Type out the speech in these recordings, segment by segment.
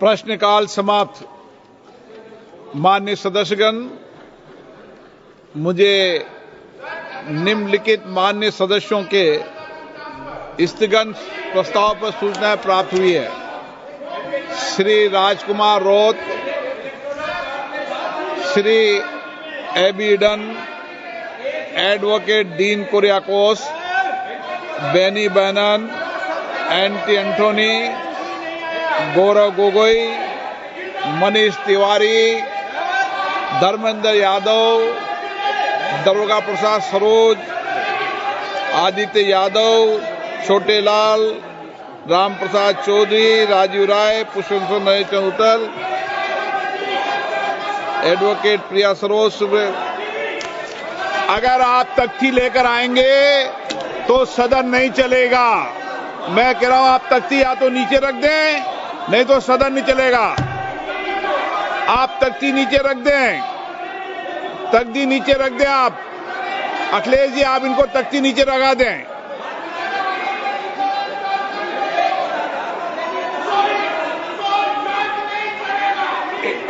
प्रश्नकाल समाप्त। माननीय सदस्यगण, मुझे निम्नलिखित माननीय सदस्यों के स्थगन प्रस्ताव पर सूचना प्राप्त हुई है। Shri Rajkumar Roat, Shri Hibi Eden, advocate Dean Kuriakose, Benny Behanan, Anto Antony, Gaurav Gogoi, Manish Tewari, Dharmendra Yadav, Daroga Prasad Saroj, Aditya Yadav, Chhote Lal, Ram Prasad Chaudhary, Rajiv Rai, Pushpendra Naresh Chandra, advocate Priya Saroj. अगर आप तख्ती लेकर आएंगे तो सदन नहीं चलेगा। मैं कह रहा हूं, आप तख्ती या तो नीचे रख दें, नहीं तो सदन नहीं चलेगा। आप तख्ती नीचे रख दें, तख्ती नीचे रख दें। आप अखिलेश जी, आप इनको तख्ती नीचे लगा दें।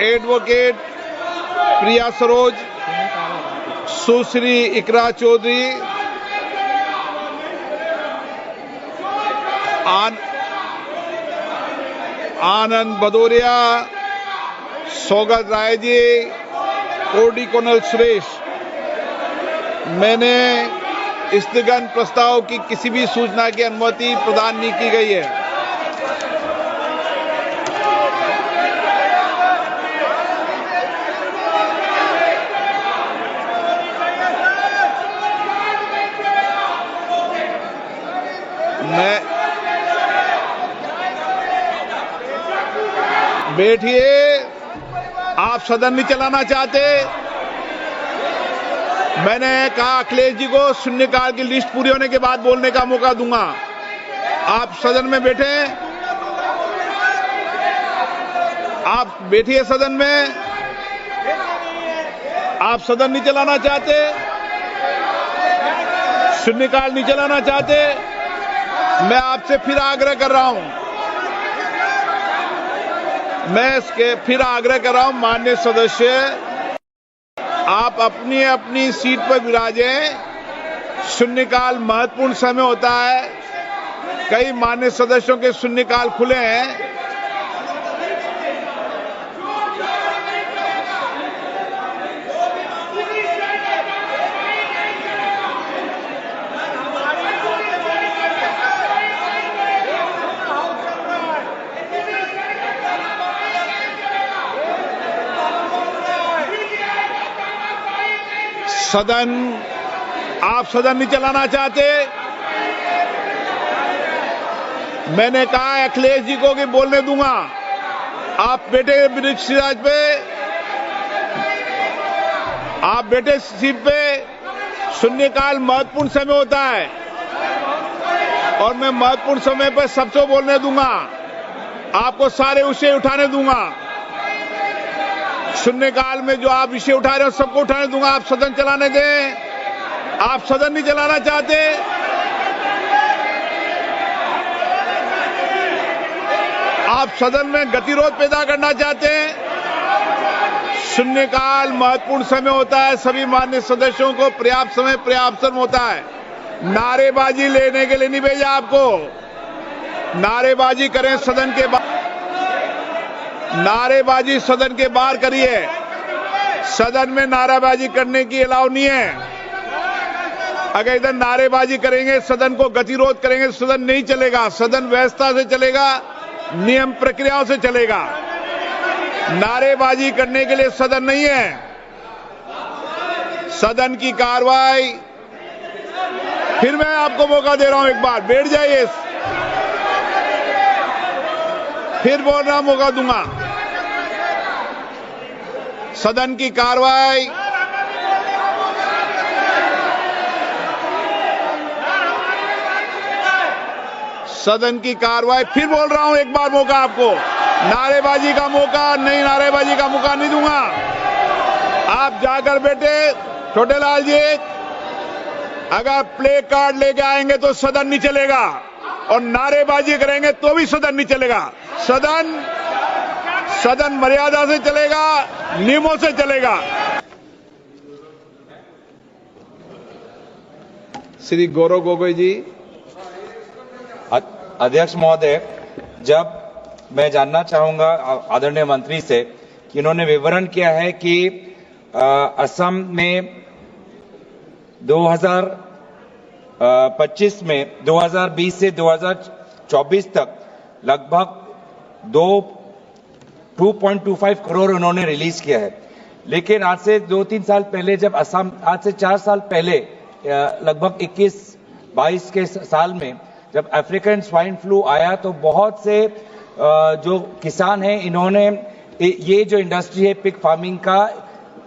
एडवोकेट प्रिया सरोज, सुश्री इकरा चौधरी, आनंद भदौरिया, सौगत राय जी, कोडी कोनल सुरेश। मैंने स्थगन प्रस्ताव की किसी भी सूचना की अनुमति प्रदान नहीं की गई है। बैठिए, आप सदन नहीं चलाना चाहते। मैंने कहा अखिलेश जी को शून्यकाल की लिस्ट पूरी होने के बाद बोलने का मौका दूंगा। आप सदन में बैठे, आप बैठिए सदन में। आप सदन नहीं चलाना चाहते, शून्यकाल नहीं चलाना चाहते। मैं आपसे फिर आग्रह कर रहा हूं, फिर आग्रह कर रहा हूं, माननीय सदस्य, आप अपनी अपनी सीट पर विराजें। शून्यकाल महत्वपूर्ण समय होता है। कई माननीय सदस्यों के शून्यकाल खुले हैं। सदन, आप सदन नहीं चलाना चाहते। मैंने कहा अखिलेश जी को कि बोलने दूंगा। आप बैठे सिराज पे, आप बैठे सीट पे। शून्यकाल महत्वपूर्ण समय होता है और मैं महत्वपूर्ण समय पर सबको बोलने दूंगा। आपको सारे विषय उठाने दूंगा। शून्यकाल में जो आप विषय उठा रहे हो सबको उठाने दूंगा। आप सदन चलाने दें। आप सदन नहीं चलाना चाहते। आप सदन में गतिरोध पैदा करना चाहते हैं। शून्यकाल महत्वपूर्ण समय होता है। सभी माननीय सदस्यों को पर्याप्त समय पर्याप्त समय होता है। नारेबाजी लेने के लिए नहीं भेजा आपको। नारेबाजी करें सदन के बाहर, नारेबाजी सदन के बाहर करिए। सदन में नारेबाजी करने की अलाउ नहीं है। अगर इधर नारेबाजी करेंगे, सदन को गतिरोध करेंगे, सदन नहीं चलेगा। सदन व्यवस्था से चलेगा, नियम प्रक्रियाओं से चलेगा। नारेबाजी करने के लिए सदन नहीं है। सदन की कार्रवाई, फिर मैं आपको मौका दे रहा हूं, एक बार बैठ जाइए, फिर बोलना मौका दूंगा। सदन की कार्रवाई, सदन की कार्रवाई, फिर बोल रहा हूं, एक बार मौका आपको। नारेबाजी का मौका नहीं, नारेबाजी का मौका नहीं दूंगा। आप जाकर बैठे। छोटे लाल जी, अगर प्ले कार्ड लेके आएंगे तो सदन नहीं चलेगा और नारेबाजी करेंगे तो भी सदन नहीं चलेगा। सदन सदन मर्यादा से चलेगा, नियमों से चलेगा। श्री गौरव गोगोई जी। अध्यक्ष महोदय, जब मैं जानना चाहूंगा आदरणीय मंत्री से कि इन्होंने विवरण किया है कि असम में 2025 में 2020 से 2024 तक लगभग 2.25 करोड़ उन्होंने रिलीज किया है। लेकिन आज से 2-3 साल पहले जब असम, आज से 4 साल पहले लगभग 21-22 के साल में जब अफ्रीकन स्वाइन फ्लू आया तो बहुत से जो किसान हैं इन्होंने ये जो इंडस्ट्री है पिग फार्मिंग का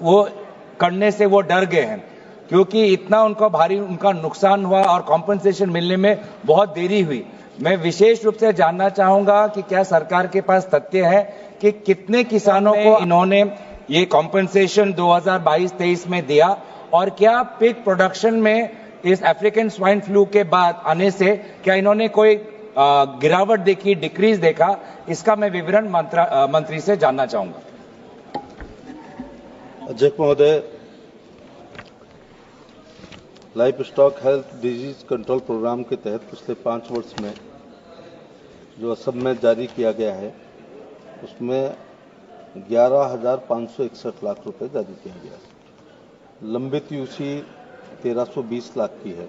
वो करने से वो डर गए हैं, क्योंकि इतना उनका नुकसान हुआ और कॉम्पनसेशन मिलने में बहुत देरी हुई। मैं विशेष रूप से जानना चाहूंगा कि क्या सरकार के पास तथ्य है कि कितने किसानों को इन्होंने ये कॉम्पनसेशन 2022-23 में दिया, और क्या पिग प्रोडक्शन में इस अफ्रीकन स्वाइन फ्लू के बाद आने से क्या इन्होंने कोई गिरावट देखी, डिक्रीज देखा? इसका मैं विवरण मंत्री से जानना चाहूंगा। अध्यक्ष महोदय, life stock health disease control programme के तहत पिछले 5 वर्ष में जो असम में जारी किया गया है उसमें 11,561 लाख रुपए जारी किया गया है। लंबित यूसी 1320 लाख की है।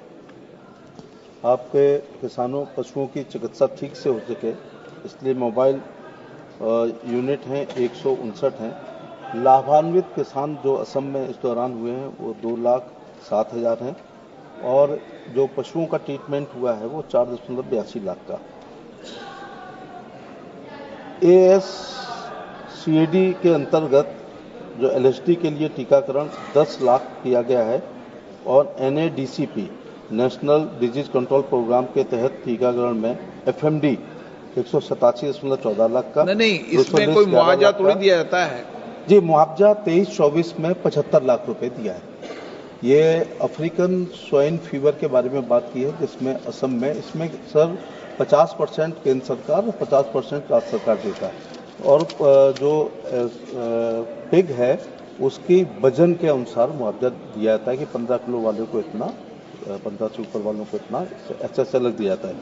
आपके किसानों पशुओं की चिकित्सा ठीक से हो सके इसलिए मोबाइल यूनिट हैं 159 हैं। लाभान्वित किसान जो असम में इस दौरान हुए हैं वो 2,07,000 हैं और जो पशुओं का ट्रीटमेंट हुआ है वो 4.82 लाख का। ASCAD के अंतर्गत जो LSD के लिए टीकाकरण 10 लाख किया गया है और NADCP national disease control programme के तहत टीकाकरण में FMD 187.14 लाख का। नहीं, इसमें कोई मुआवजा थोड़ी दिया जाता है जी। मुआवजा 23-24 में 75 लाख रुपए दिया है। ये अफ्रीकन स्वाइन फीवर के बारे में बात की है जिसमें असम में इसमें सर 50% केंद्र सरकार और 50% राज्य सरकार देता है। और जो पिग है उसकी वजन के अनुसार मुआवजा दिया जाता है कि 15 किलो वाले को इतना, 15 से ऊपर वालों को इतना, ऐसा अलग दिया जाता है।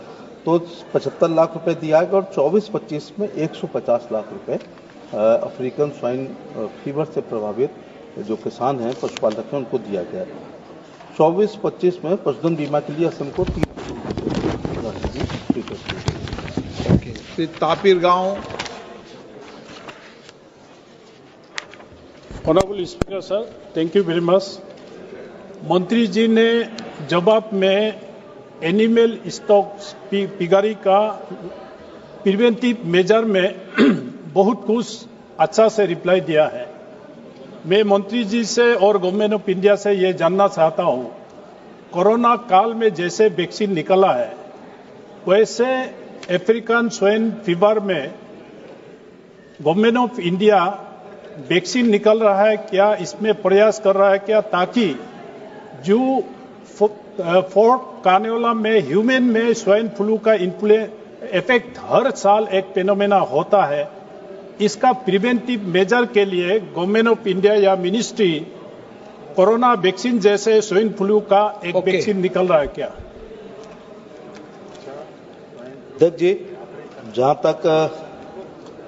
तो 75 लाख रुपए दिया है और 24-25 में 150 लाख रुपए अफ्रीकन स्वाइन फीवर से प्रभावित जो किसान हैं, पशुपालक हैं, उनको दिया गया है। 24-25 में पशुधन बीमा के लिए असम को 3 तापिर गांव। Honourable speaker sir, thank you very much. मंत्री जी ने जवाब में एनिमल स्टॉक पिगारी का प्रिवेंटिव मेजर में बहुत कुछ अच्छा से रिप्लाई दिया है। मैं मंत्री जी से और गवर्नमेंट ऑफ इंडिया से ये जानना चाहता हूँ, कोरोना काल में जैसे वैक्सीन निकला है वैसे अफ्रीकन स्वाइन फीवर में गवर्नमेंट ऑफ इंडिया वैक्सीन निकल रहा है क्या, इसमें प्रयास कर रहा है क्या, ताकि जो फोर्ट कार्निवला में ह्यूमन में स्वाइन फ्लू का इफेक्ट हर साल एक फेनोमेना होता है, इसका प्रिवेंटिव मेजर के लिए गवर्नमेंट ऑफ इंडिया या मिनिस्ट्री कोरोना वैक्सीन जैसे स्वाइन फ्लू का एक वैक्सीन निकल रहा है क्या? अध्यक्ष जी, जहां तक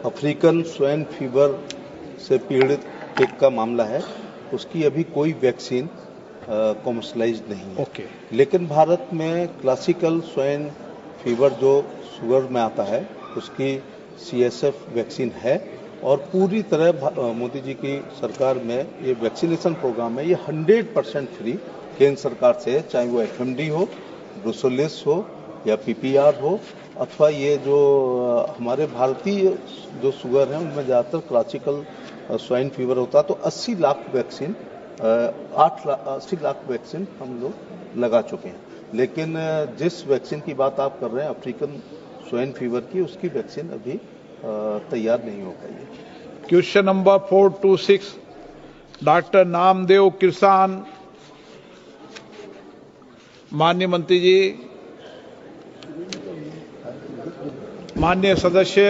अफ्रीकन स्वाइन फीवर से पीड़ित पिग का मामला है उसकी अभी कोई वैक्सीन कॉमर्शलाइज नहीं है। लेकिन भारत में क्लासिकल स्वाइन फीवर जो शुगर में आता है उसकी CSF वैक्सीन है और पूरी तरह मोदी जी की सरकार में ये वैक्सीनेशन प्रोग्राम है, ये 100% फ्री केंद्र सरकार से, चाहे वो FMD हो, ब्रुसेलोसिस हो या PPR हो, अथवा ये जो हमारे भारतीय जो शुगर है उनमें ज़्यादातर क्लासिकल स्वाइन फीवर होता है। तो 80 लाख वैक्सीन 80 लाख वैक्सीन हम लोग लगा चुके हैं। लेकिन जिस वैक्सीन की बात आप कर रहे हैं अफ्रीकन स्वाइन फीवर की, उसकी वैक्सीन अभी तैयार नहीं हो पाई है। क्वेश्चन नंबर 426 डॉक्टर नामदेव किसान। माननीय मंत्री जी, माननीय सदस्य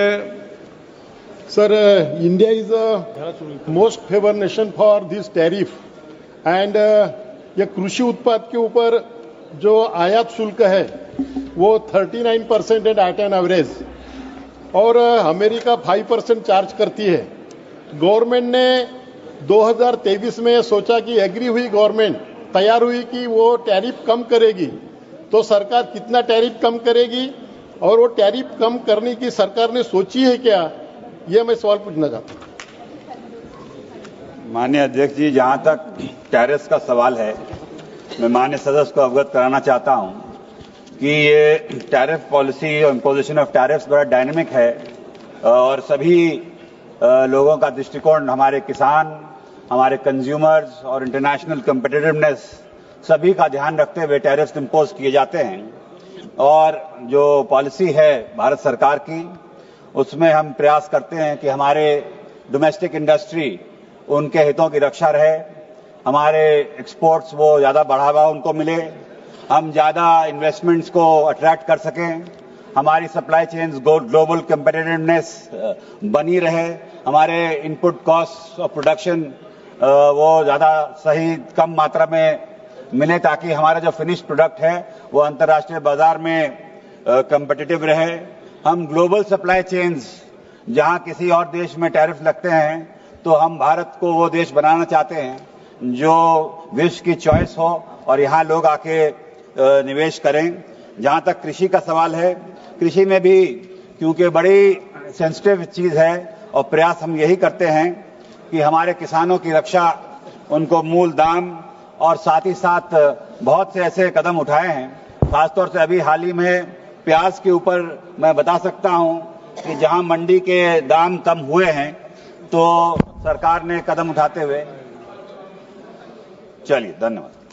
Sir, India is a most favored nation for this tariff and ये कृषि उत्पाद के ऊपर जो आयात शुल्क है वो 39% है एट एन एवरेज और अमेरिका 5% चार्ज करती है। गवर्नमेंट ने 2023 में सोचा कि एग्री हुई, गवर्नमेंट तैयार हुई कि वो टैरिफ कम करेगी, तो सरकार कितना टैरिफ कम करेगी और वो टैरिफ कम करने की सरकार ने सोची है क्या, ये मैं सवाल पूछना चाहता हूं। माननीय अध्यक्ष जी, जहां तक टैरिफ का सवाल है, मैं माननीय सदस्य को अवगत कराना चाहता हूं कि ये टैरिफ पॉलिसी और इम्पोजिशन ऑफ टैरिफ्स बड़ा डायनेमिक है और सभी लोगों का दृष्टिकोण, हमारे किसान, हमारे कंज्यूमर्स और इंटरनेशनल कम्पिटिटिवनेस सभी का ध्यान रखते हुए टैरिफ्स इम्पोज किए जाते हैं। और जो पॉलिसी है भारत सरकार की, उसमें हम प्रयास करते हैं कि हमारे डोमेस्टिक इंडस्ट्री, उनके हितों की रक्षा रहे, हमारे एक्सपोर्ट्स वो ज्यादा बढ़ावा उनको मिले, हम ज्यादा इन्वेस्टमेंट्स को अट्रैक्ट कर सकें, हमारी सप्लाई चेन्स ग्लोबल कम्पिटिटिवनेस बनी रहे, हमारे इनपुट कॉस्ट ऑफ प्रोडक्शन वो ज्यादा सही कम मात्रा में मिले, ताकि हमारा जो फिनिश्ड प्रोडक्ट है वो अंतर्राष्ट्रीय बाजार में कम्पिटिटिव रहे। हम ग्लोबल सप्लाई चेन्स, जहां किसी और देश में टैरिफ लगते हैं, तो हम भारत को वो देश बनाना चाहते हैं जो विश्व की चॉइस हो और यहां लोग आके निवेश करें। जहां तक कृषि का सवाल है, कृषि में भी क्योंकि बड़ी सेंसिटिव चीज है और प्रयास हम यही करते हैं कि हमारे किसानों की रक्षा, उनको मूल दाम और साथ ही साथ बहुत से ऐसे कदम उठाए हैं। खासतौर से अभी हाल ही में प्याज के ऊपर मैं बता सकता हूं कि जहां मंडी के दाम कम हुए हैं तो सरकार ने कदम उठाते हुए, चलिए धन्यवाद।